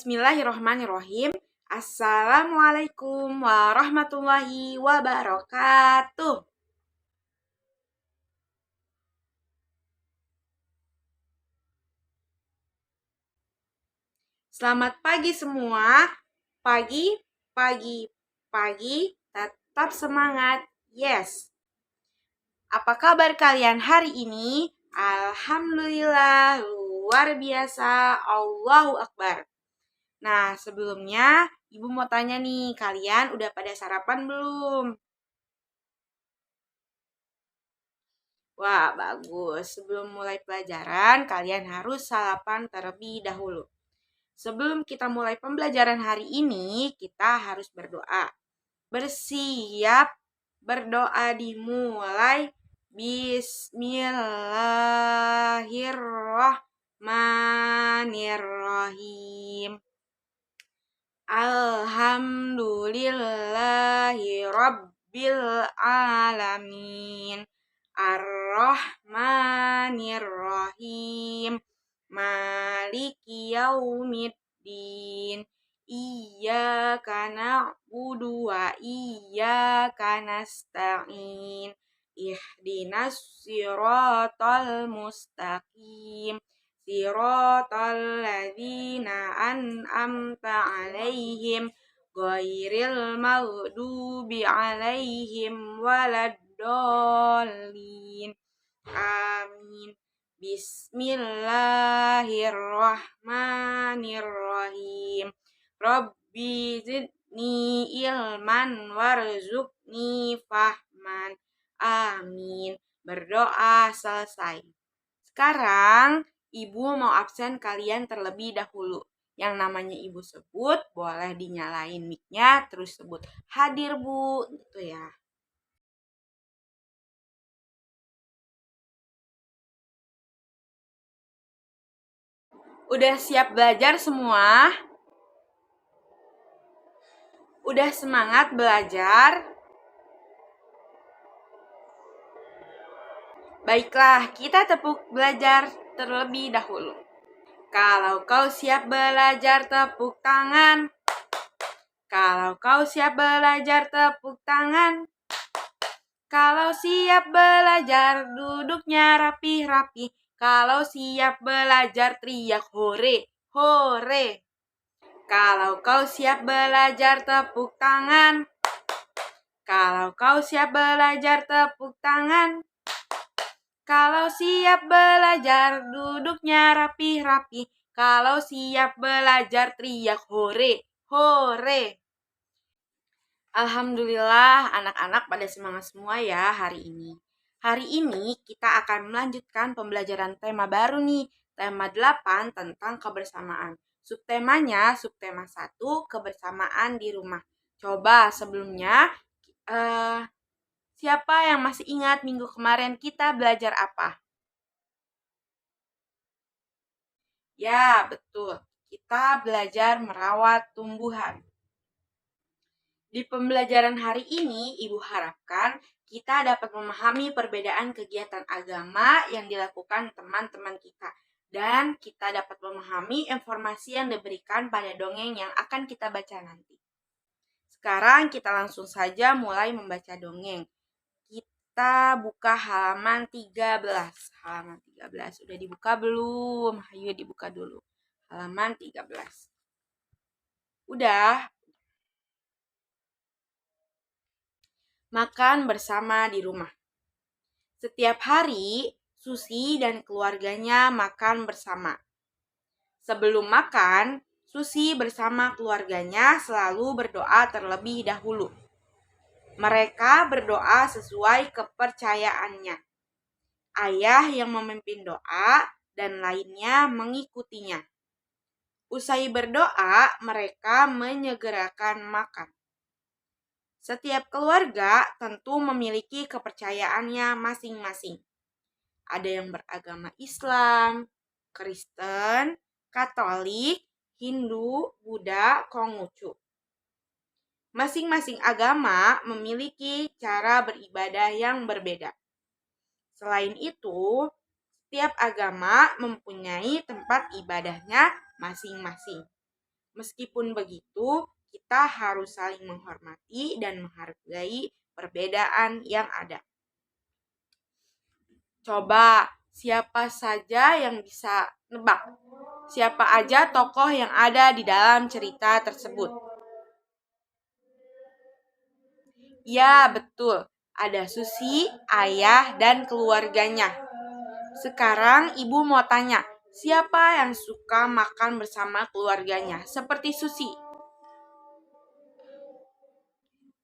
Bismillahirrahmanirrahim. Assalamualaikum warahmatullahi wabarakatuh. Selamat pagi semua. Pagi, pagi, pagi, tetap semangat. Yes. Apa kabar kalian hari ini? Alhamdulillah, luar biasa. Allahu Akbar. Nah, sebelumnya Ibu mau tanya nih, kalian udah pada sarapan belum? Wah, bagus. Sebelum mulai pelajaran, kalian harus sarapan terlebih dahulu. Sebelum kita mulai pembelajaran hari ini, kita harus berdoa. Bersiap, berdoa dimulai. Bismillahirrahmanirrahim. Alhamdulillahi Rabbil Alamin. Ar-Rahmanir-Rahim. Maliki Yaumiddin. Iyyaka na'budu wa iyyaka nasta'in. Ihdinas siratal mustaqim. Siratal ladzina an'amta 'alaihim ghairil maghdubi 'alaihim waladdallin. Amin. Bismillahirrahmanirrahim. Rabbi zidni ilman warzuqni fahman. Amin. Berdoa selesai. Sekarang Ibu mau absen kalian terlebih dahulu. Yang namanya Ibu sebut, boleh dinyalain mic-nya, terus sebut hadir Bu, gitu ya. Udah siap belajar semua? Udah semangat belajar? Baiklah, kita tepuk belajar terlebih dahulu. Kalau kau siap belajar, tepuk tangan. Kalau kau siap belajar, tepuk tangan. Kalau siap belajar, duduknya rapi-rapi. Kalau siap belajar, teriak hore, hore. Kalau kau siap belajar, tepuk tangan. Kalau kau siap belajar, tepuk tangan. Kalau siap belajar, duduknya rapi-rapi. Kalau siap belajar, teriak hore, hore. Alhamdulillah, anak-anak pada semangat semua ya hari ini. Hari ini kita akan melanjutkan pembelajaran tema baru nih, tema 8 tentang kebersamaan. Subtemanya, subtema 1, kebersamaan di rumah. Coba sebelumnya, siapa yang masih ingat minggu kemarin kita belajar apa? Ya, betul. Kita belajar merawat tumbuhan. Di pembelajaran hari ini, Ibu harapkan kita dapat memahami perbedaan kegiatan agama yang dilakukan teman-teman kita. Dan kita dapat memahami informasi yang diberikan pada dongeng yang akan kita baca nanti. Sekarang kita langsung saja mulai membaca dongeng. Kita buka halaman 13. Halaman 13. Udah dibuka belum? Ayo dibuka dulu. Halaman 13. Udah. Makan bersama di rumah. Setiap hari, Susi dan keluarganya makan bersama. Sebelum makan, Susi bersama keluarganya selalu berdoa terlebih dahulu. Mereka berdoa sesuai kepercayaannya. Ayah yang memimpin doa dan lainnya mengikutinya. Usai berdoa, mereka menyegerakan makan. Setiap keluarga tentu memiliki kepercayaannya masing-masing. Ada yang beragama Islam, Kristen, Katolik, Hindu, Buddha, Konghucu. Masing-masing agama memiliki cara beribadah yang berbeda. Selain itu, setiap agama mempunyai tempat ibadahnya masing-masing. Meskipun begitu, kita harus saling menghormati dan menghargai perbedaan yang ada. Coba, siapa saja yang bisa nebak? Siapa aja tokoh yang ada di dalam cerita tersebut? Ya, betul. Ada Susi, ayah, dan keluarganya. Sekarang ibu mau tanya, siapa yang suka makan bersama keluarganya? Seperti Susi.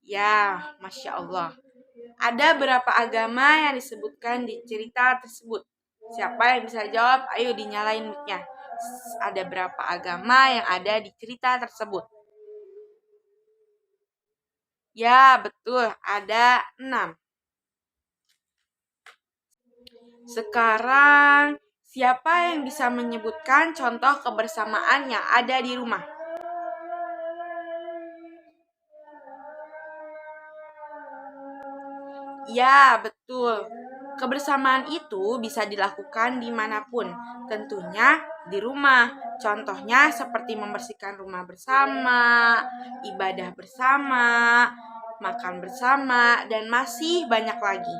Ya, Masya Allah. Ada berapa agama yang disebutkan di cerita tersebut? Siapa yang bisa jawab? Ayo dinyalain mic-nya. Ada berapa agama yang ada di cerita tersebut? Ya, betul. Ada 6. Sekarang, siapa yang bisa menyebutkan contoh kebersamaan yang ada di rumah? Ya, betul. Kebersamaan itu bisa dilakukan dimanapun, tentunya di rumah. Contohnya seperti membersihkan rumah bersama, ibadah bersama, makan bersama, dan masih banyak lagi.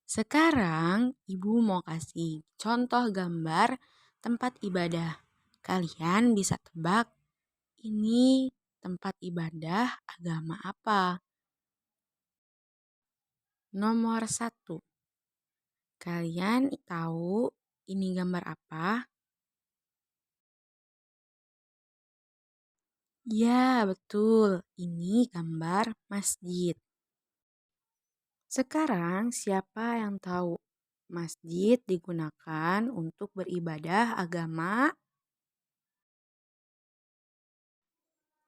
Sekarang, Ibu mau kasih contoh gambar tempat ibadah. Kalian bisa tebak ini tempat ibadah agama apa? Nomor 1. Kalian tahu ini gambar apa? Ya, betul. Ini gambar masjid. Sekarang, siapa yang tahu masjid digunakan untuk beribadah agama?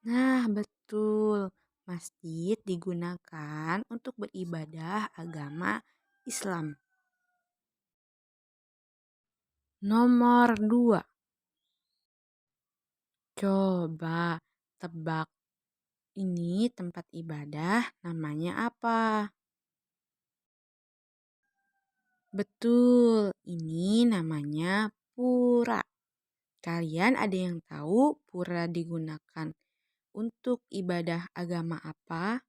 Nah, betul. Masjid digunakan untuk beribadah agama Islam. Nomor 2. Coba tebak. Ini tempat ibadah namanya apa? Betul, ini namanya pura. Kalian ada yang tahu pura digunakan untuk ibadah agama apa?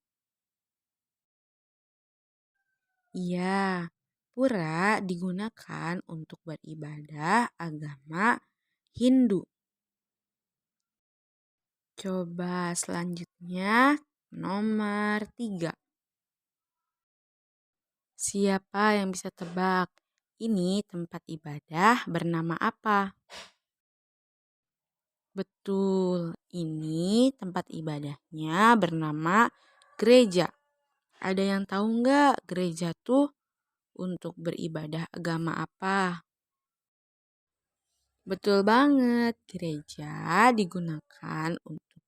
Iya, pura digunakan untuk beribadah agama Hindu. Coba selanjutnya nomor 3. Siapa yang bisa tebak? Ini tempat ibadah bernama apa? Betul, ini tempat ibadahnya bernama gereja. Ada yang tahu nggak gereja tuh untuk beribadah agama apa? Betul banget, gereja digunakan untuk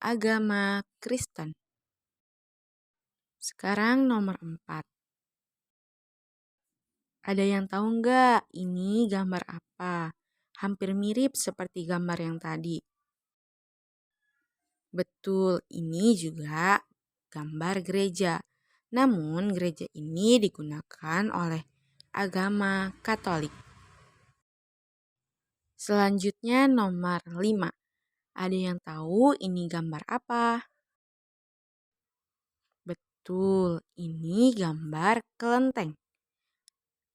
agama Kristen. Sekarang nomor 4. Ada yang tahu nggak ini gambar apa? Hampir mirip seperti gambar yang tadi. Betul, ini juga gambar gereja. Namun gereja ini digunakan oleh agama Katolik. Selanjutnya nomor 5. Ada yang tahu ini gambar apa? Betul, ini gambar kelenteng.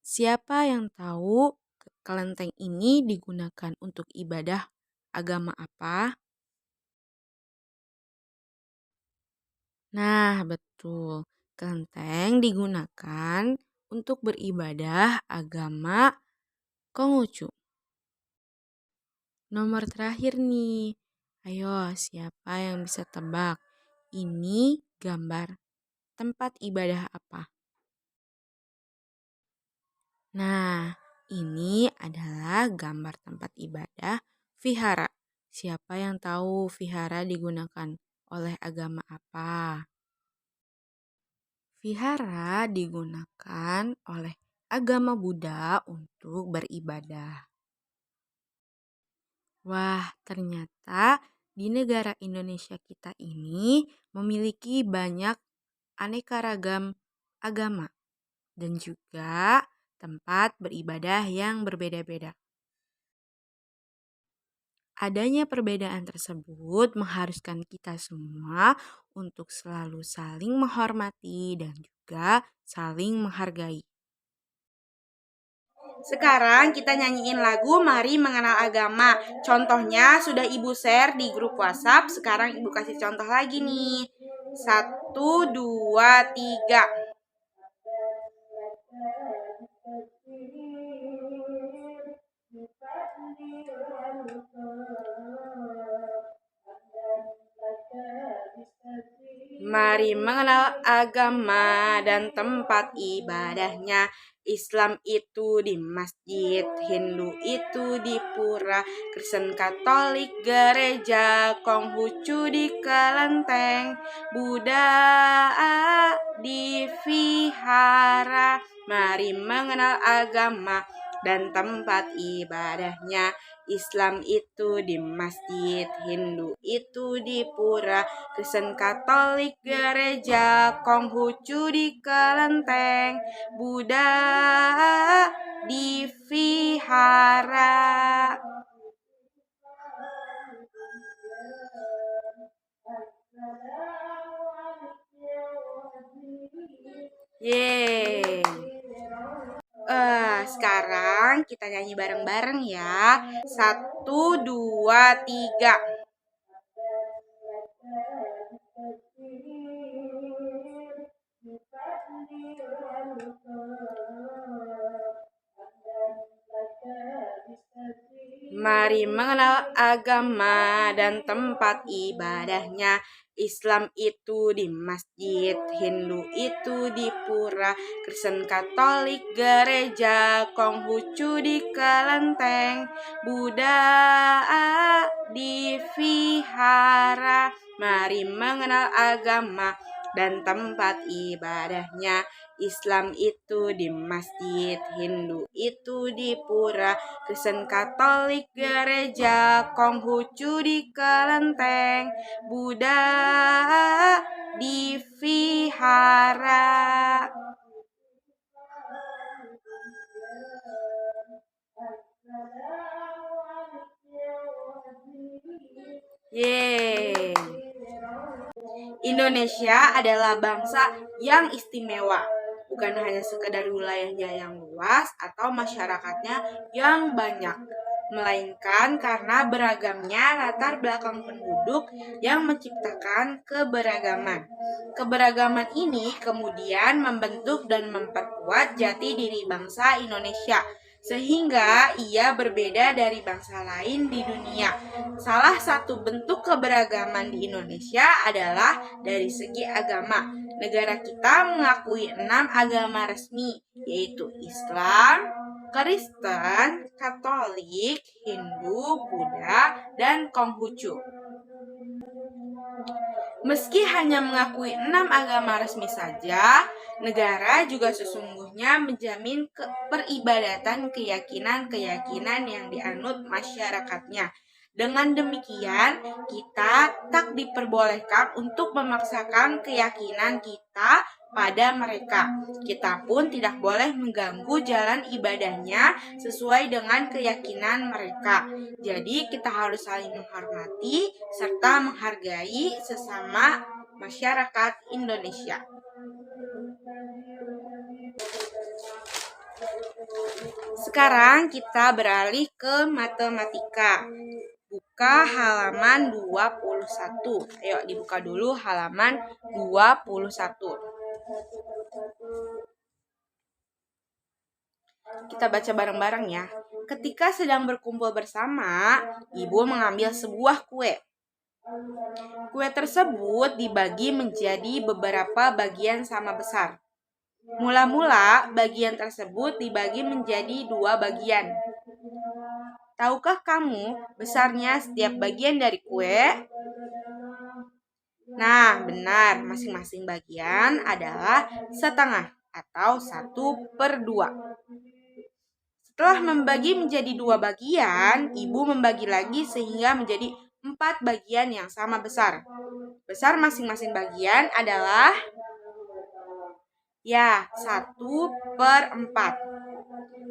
Siapa yang tahu kelenteng ini digunakan untuk ibadah agama apa? Nah, betul. Kelenteng digunakan untuk beribadah agama Konghucu. Nomor terakhir nih. Ayo, siapa yang bisa tebak? Ini gambar tempat ibadah apa? Nah, ini adalah gambar tempat ibadah vihara. Siapa yang tahu vihara digunakan oleh agama apa? Vihara digunakan oleh agama Buddha untuk beribadah. Wah, ternyata di negara Indonesia kita ini memiliki banyak aneka ragam agama dan juga tempat beribadah yang berbeda-beda. Adanya perbedaan tersebut mengharuskan kita semua untuk selalu saling menghormati dan juga saling menghargai. Sekarang kita nyanyiin lagu Mari Mengenal Agama. Contohnya sudah Ibu share di grup WhatsApp. Sekarang Ibu kasih contoh lagi nih. 1, 2, 3. Mari mengenal agama dan tempat ibadahnya. Islam itu di masjid, Hindu itu di pura, Kristen Katolik gereja, Konghucu di kelenteng, Buddha di vihara. Mari mengenal agama dan tempat ibadahnya. Islam itu di masjid, Hindu itu di pura, Kristen Katolik gereja, Konghucu di kelenteng, Buddha di vihara. Yeay. Sekarang kita nyanyi bareng-bareng ya. 1, 2, 3. Mari mengenal agama dan tempat ibadahnya. Islam itu di masjid, Hindu itu di pura, Kristen Katolik gereja, Konghucu di kelenteng, Buddha di vihara. Mari mengenal agama dan tempat ibadahnya. Islam itu di masjid, Hindu itu di pura, Kristen Katolik gereja, Konghucu di kelenteng, Buddha di vihara. Yeay. Indonesia adalah bangsa yang istimewa, bukan hanya sekedar wilayahnya yang luas atau masyarakatnya yang banyak, melainkan karena beragamnya latar belakang penduduk yang menciptakan keberagaman. Keberagaman ini kemudian membentuk dan memperkuat jati diri bangsa Indonesia, sehingga ia berbeda dari bangsa lain di dunia. Salah satu bentuk keberagaman di Indonesia adalah dari segi agama. Negara kita mengakui 6 agama resmi, yaitu Islam, Kristen, Katolik, Hindu, Buddha, dan Konghucu. Meski hanya mengakui 6 agama resmi saja, negara juga sesungguhnya menjamin peribadatan keyakinan-keyakinan yang dianut masyarakatnya. Dengan demikian, kita tak diperbolehkan untuk memaksakan keyakinan kita pada mereka. Kita pun tidak boleh mengganggu jalan ibadahnya sesuai dengan keyakinan mereka. Jadi kita harus saling menghormati serta menghargai sesama masyarakat Indonesia. Sekarang kita beralih ke matematika. Buka halaman 21. Ayo dibuka dulu halaman 21. Kita baca bareng-bareng ya. Ketika sedang berkumpul bersama, ibu mengambil sebuah kue. Kue tersebut dibagi menjadi beberapa bagian sama besar. Mula-mula, bagian tersebut dibagi menjadi 2 bagian. Tahukah kamu besarnya setiap bagian dari kue? Nah, benar, masing-masing bagian adalah setengah atau 1/2. Setelah membagi menjadi 2 bagian, ibu membagi lagi sehingga menjadi 4 bagian yang sama besar. Besar masing-masing bagian adalah 1/4.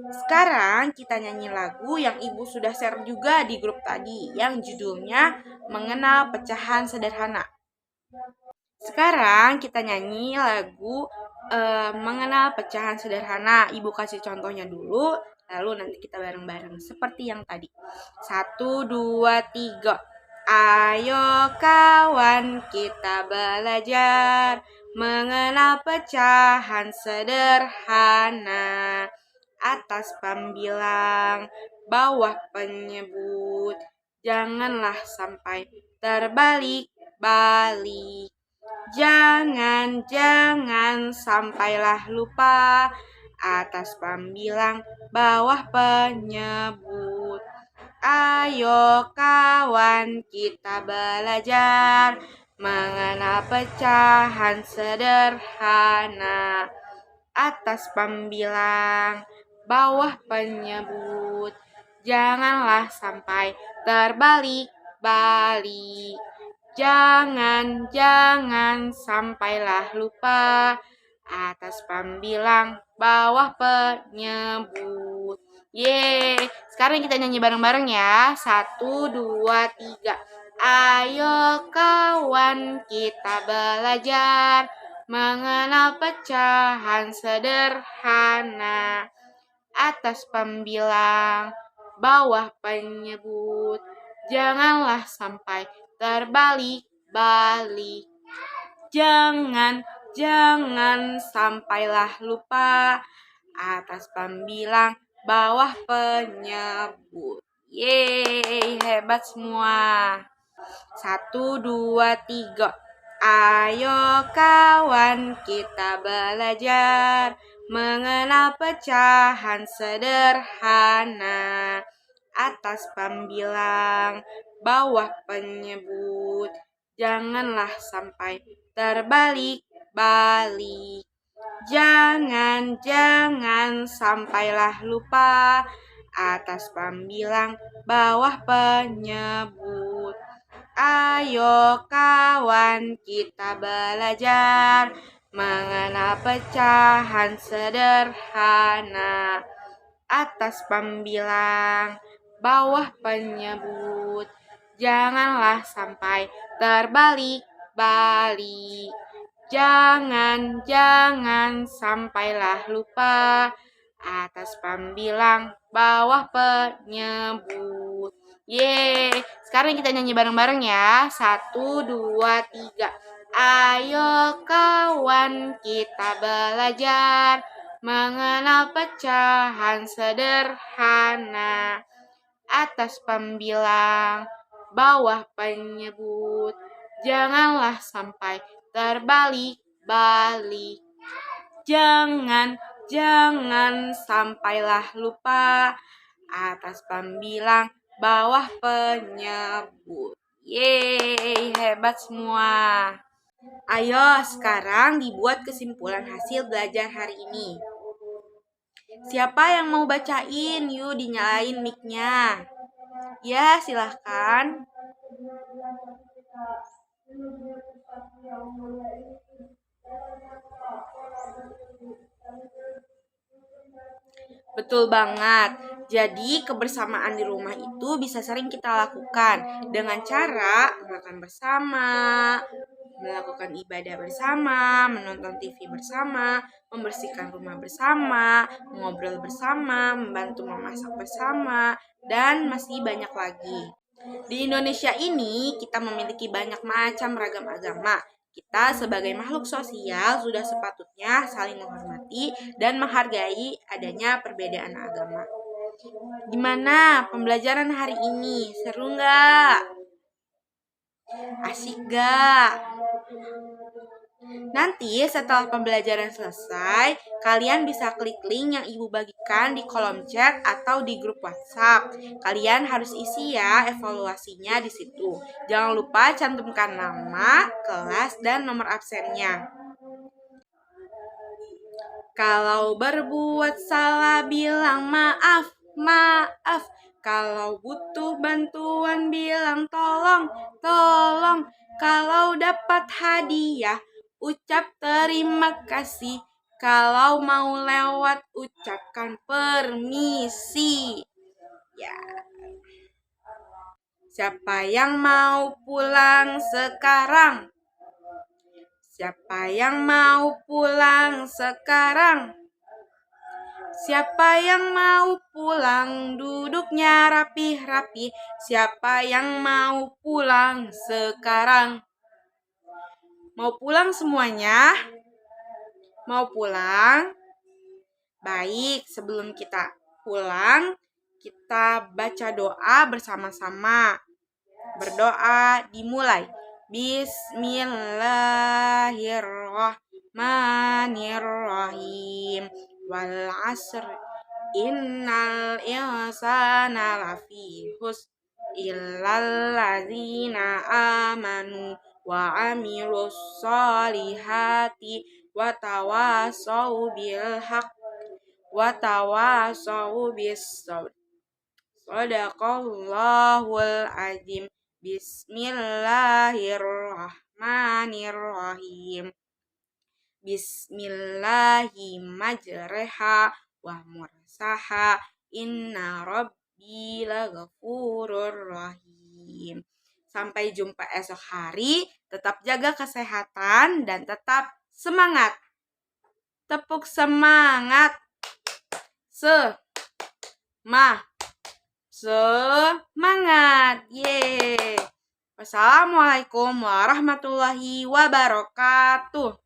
Sekarang kita nyanyi lagu yang Ibu sudah share juga di grup tadi, yang judulnya Mengenal Pecahan Sederhana. Sekarang kita nyanyi lagu Mengenal Pecahan Sederhana. Ibu kasih contohnya dulu, lalu nanti kita bareng-bareng seperti yang tadi. 1, 2, 3. Ayo kawan kita belajar mengenal pecahan sederhana. Atas pembilang, bawah penyebut, janganlah sampai terbalik-balik. Jangan sampailah lupa. Atas pembilang, bawah penyebut. Ayo kawan kita belajar mengenal pecahan sederhana. Atas pembilang, bawah penyebut, janganlah sampai terbalik-balik. Jangan sampailah lupa. Atas pembilang, bawah penyebut. Yeay, sekarang kita nyanyi bareng-bareng ya. 1, 2, 3. Ayo kawan kita belajar mengenal pecahan sederhana. Atas pembilang, bawah penyebut, janganlah sampai terbalik-balik. Jangan sampailah lupa. Atas pembilang, bawah penyebut. Yeay, hebat semua. 1, 2, 3. Ayo kawan kita belajar mengenal pecahan sederhana. Atas pembilang, bawah penyebut, janganlah sampai terbalik-balik. Jangan sampailah lupa. Atas pembilang, bawah penyebut. Ayo kawan kita belajar mengenal pecahan sederhana. Atas pembilang, bawah penyebut, janganlah sampai terbalik-balik. Jangan sampailah lupa. Atas pembilang, bawah penyebut. Yeay, sekarang kita nyanyi bareng-bareng ya. 1, 2, 3. Ayo kawan kita belajar mengenal pecahan sederhana. Atas pembilang, bawah penyebut, janganlah sampai terbalik-balik. Jangan sampailah lupa. Atas pembilang, bawah penyebut. Yeay, hebat semua. Ayo sekarang dibuat kesimpulan hasil belajar hari ini. Siapa yang mau bacain? Yuk dinyalain mic-nya. Ya, silahkan. Betul banget. Jadi kebersamaan di rumah itu bisa sering kita lakukan dengan cara makan bersama, melakukan ibadah bersama, menonton TV bersama, membersihkan rumah bersama, mengobrol bersama, membantu memasak bersama, dan masih banyak lagi. Di Indonesia ini kita memiliki banyak macam ragam agama. Kita sebagai makhluk sosial sudah sepatutnya saling menghormati dan menghargai adanya perbedaan agama. Gimana pembelajaran hari ini? Seru nggak? Asik gak? Nanti setelah pembelajaran selesai, kalian bisa klik link yang Ibu bagikan di kolom chat atau di grup WhatsApp. Kalian harus isi ya evaluasinya di situ. Jangan lupa cantumkan nama, kelas, dan nomor absennya. Kalau berbuat salah bilang maaf. Kalau butuh bantuan bilang tolong. Kalau dapat hadiah, ucap terima kasih. Kalau mau lewat ucapkan permisi. Ya. Siapa yang mau pulang sekarang? Siapa yang mau pulang sekarang? Siapa yang mau pulang? Duduknya rapih-rapih. Siapa yang mau pulang sekarang? Mau pulang semuanya? Mau pulang? Baik, sebelum kita pulang, kita baca doa bersama-sama. Berdoa dimulai. Bismillahirrahmanirrahim. Wal asr innal insana lafi husn illal ladzina amanu wa amilus solihati wa tawasau bil haq wa tawasau bis sabr. Shadaqallahul azim. Bismillahirrahmanirrahim. Bismillahi majreha wa mursaha. Inna rabbi laghafurur rahim. Sampai jumpa esok hari. Tetap jaga kesehatan dan tetap semangat. Tepuk semangat. Semangat. Yeay. Wassalamualaikum warahmatullahi wabarakatuh.